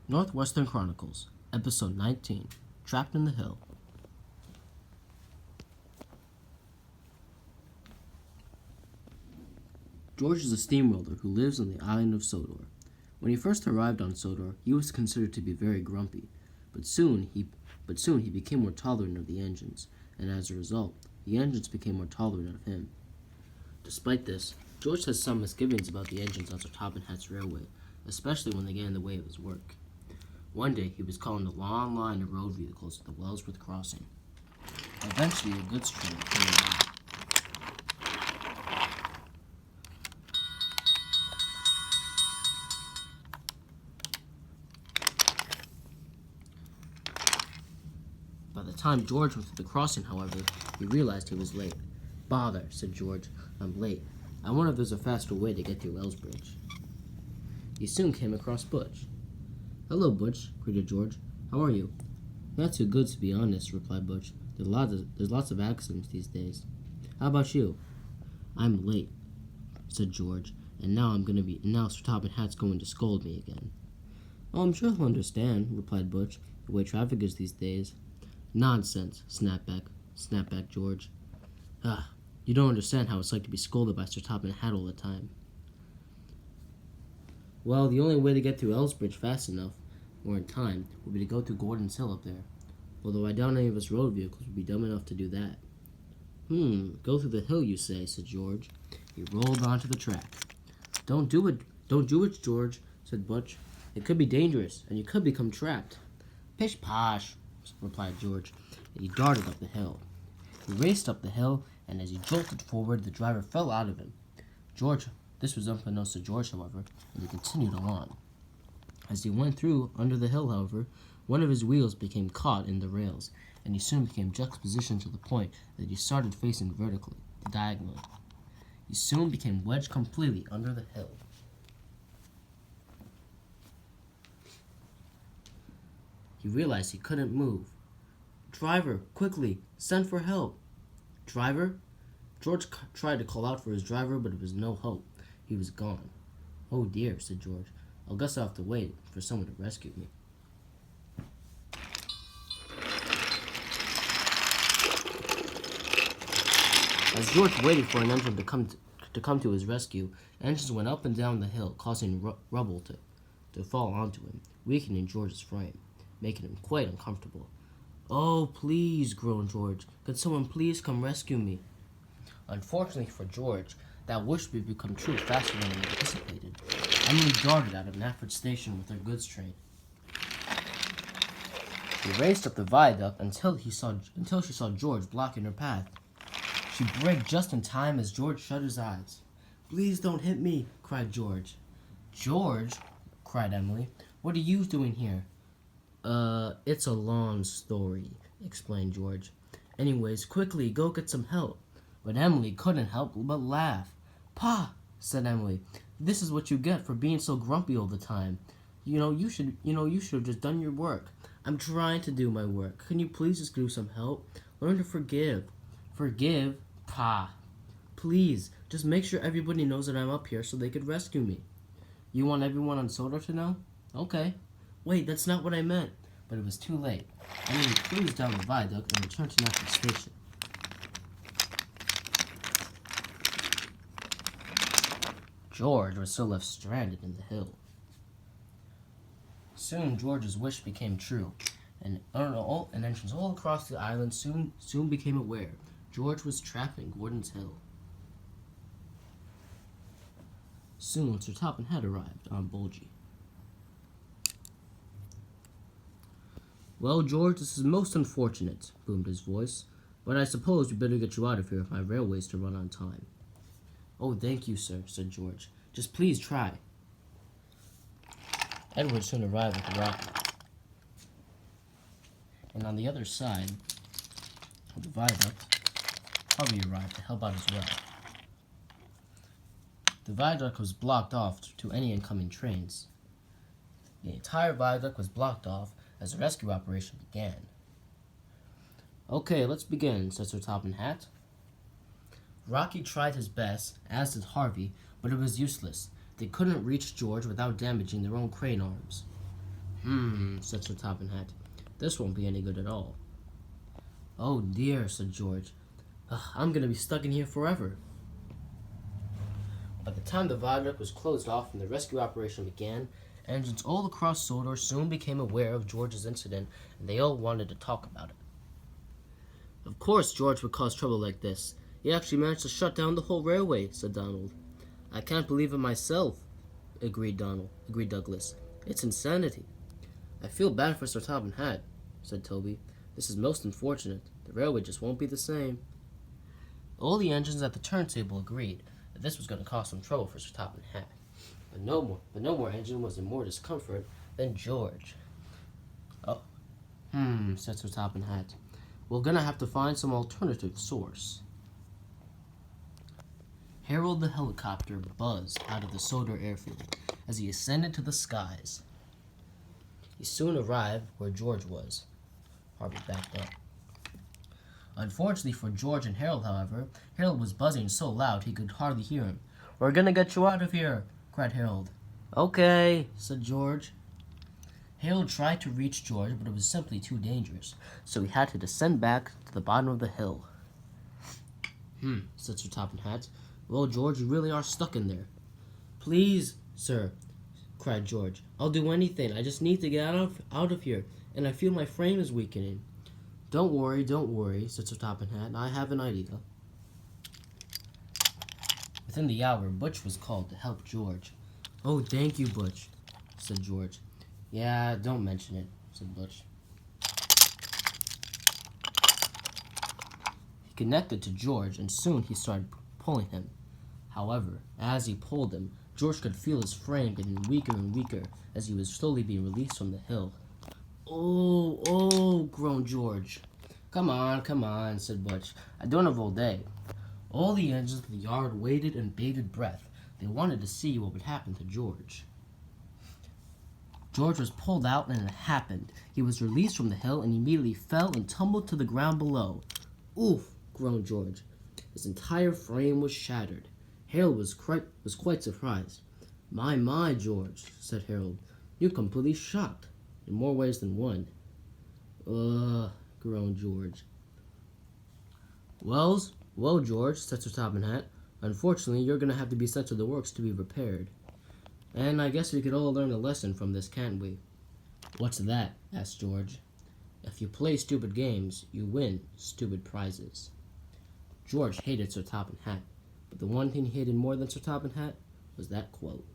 Northwestern Chronicles, Episode 19, Trapped in the Hill. George is a steamroller who lives on the island of Sodor. When he first arrived on Sodor, he was considered to be very grumpy, but soon he became more tolerant of the engines, and as a result, the engines became more tolerant of him. Despite this, George has some misgivings about the engines on Sir Topham Hatt's railway, especially when they get in the way of his work. One day, he was calling a long line of road vehicles at the Wellsworth crossing. Eventually, a goods train came by. By the time George went through the crossing, however, he realized he was late. "Bother," said George. "I'm late. I wonder if there's a faster way to get through Wellsbridge." He soon came across Butch. "Hello, Butch," greeted George. "How are you?" "Not too good, to be honest," replied Butch. There's lots of accidents these days." "How about you?" "I'm late," said George, and now Sir Topham Hatt's going to scold me again." "Oh, I'm sure he'll understand," replied Butch. "The way traffic is these days." "Nonsense," snapped back George. You don't understand how it's like to be scolded by Sir Topham Hatt all the time." "Well, the only way to get through Wellsbridge fast enough, or in time, would be to go through Gordon's Hill up there. Although I doubt any of us road vehicles would be dumb enough to do that." Go through the hill, you say," said George. He rolled onto the track. Don't do it, George," said Butch. "It could be dangerous, and you could become trapped." "Pish posh," replied George, and he darted up the hill. He raced up the hill, and as he jolted forward, the driver fell out of him. This was unbeknownst to George, however, and he continued along. As he went through under the hill, however, one of his wheels became caught in the rails, and he soon became juxtapositioned to the point that he started facing vertically, diagonally. He soon became wedged completely under the hill. He realized he couldn't move. "Driver, quickly, send for help." "Driver?" George tried to call out for his driver, but it was no help. He was gone. "Oh dear," said George. "I guess I'll have to wait for someone to rescue me." As George waited for an engine to come to his rescue, engines went up and down the hill, causing rubble to fall onto him, weakening George's frame, making him quite uncomfortable. "Oh, please," groaned George. "Could someone please come rescue me?" Unfortunately for George, that wish would become true faster than he anticipated. Emily darted out of Knapford Station with her goods train. He raced up the viaduct until she saw George blocking her path. She braked just in time as George shut his eyes. "Please don't hit me," cried George. "George," cried Emily, "what are you doing here?" It's a long story," explained George. "Anyways, quickly, go get some help." But Emily couldn't help but laugh. "Pa," said Emily, "this is what you get for being so grumpy all the time. You should have just done your work." "I'm trying to do my work. Can you please just do some help? Learn to forgive." "Forgive? Pa. Please, just make sure everybody knows that I'm up here so they could rescue me." "You want everyone on Sodor to know? Okay." "Wait, that's not what I meant." But it was too late. Emily cruised down the viaduct and returned to Knapford Station. George was still left stranded in the hill. Soon George's wish became true, and engines all across the island soon became aware George was trapped in Gordon's Hill. Soon Sir Topham Hatt arrived on Bulgy. "Well, George, this is most unfortunate," boomed his voice, "but I suppose we better get you out of here if my railway's to run on time." "Oh, thank you, sir," said George. "Just please try." Edward soon arrived with the rocket, and on the other side of the viaduct, Harvey arrived to help out as well. The viaduct was blocked off to any incoming trains. The entire viaduct was blocked off as the rescue operation began. "Okay, let's begin," said Sir Topham Hatt. Rocky tried his best, as did Harvey, but it was useless. They couldn't reach George without damaging their own crane arms. Said Sir Topham Hatt. This won't be any good at all. Oh dear, said George. I'm gonna be stuck in here forever. By the time the viaduct was closed off and the rescue operation began, engines all across Sodor soon became aware of George's incident, and they all wanted to talk about it. Of course George would cause trouble like this. He actually managed to shut down the whole railway, said Donald. I can't believe it myself, agreed Douglas. It's insanity. I feel bad for Sir Topham Hatt, said Toby. This is most unfortunate. The railway just won't be the same. All the engines at the turntable agreed that this was going to cause some trouble for Sir Topham Hatt. But no more engine was in more discomfort than George. Oh, said Sir Topham Hatt. We're going to have to find some alternative source. Harold the helicopter buzzed out of the Sodor airfield as he ascended to the skies. He soon arrived where George was. Harvey backed up. Unfortunately for George and Harold, however, Harold was buzzing so loud he could hardly hear him. We're gonna get you out of here, cried Harold. Okay, said George. Harold tried to reach George, but it was simply too dangerous, so he had to descend back to the bottom of the hill. Said Sir Topham Hatt. Well, George, you really are stuck in there. Please, sir, cried George. I'll do anything. I just need to get out of here, and I feel my frame is weakening. Don't worry, said Sir Topham Hatt. I have an idea. Within the hour, Butch was called to help George. Oh, thank you, Butch, said George. Yeah, don't mention it, said Butch. He connected to George, and soon he started pulling him. However, as he pulled him, George could feel his frame getting weaker and weaker as he was slowly being released from the hill. Oh, groaned George. Come on, said Butch. I don't have all day. All the engines of the yard waited in bated breath. They wanted to see what would happen to George. George was pulled out, and it happened. He was released from the hill and immediately fell and tumbled to the ground below. Oof, groaned George. His entire frame was shattered. Harold was quite surprised. My, George, said Harold. You're completely shocked, in more ways than one. Groaned George. Well, George, said Sir Topham Hatt. Unfortunately, you're going to have to be sent to the works to be repaired. And I guess we could all learn a lesson from this, can't we? What's that? Asked George. If you play stupid games, you win stupid prizes. George hated Sir Topham Hatt, but the one thing he hated more than Sir Topham Hatt was that quote.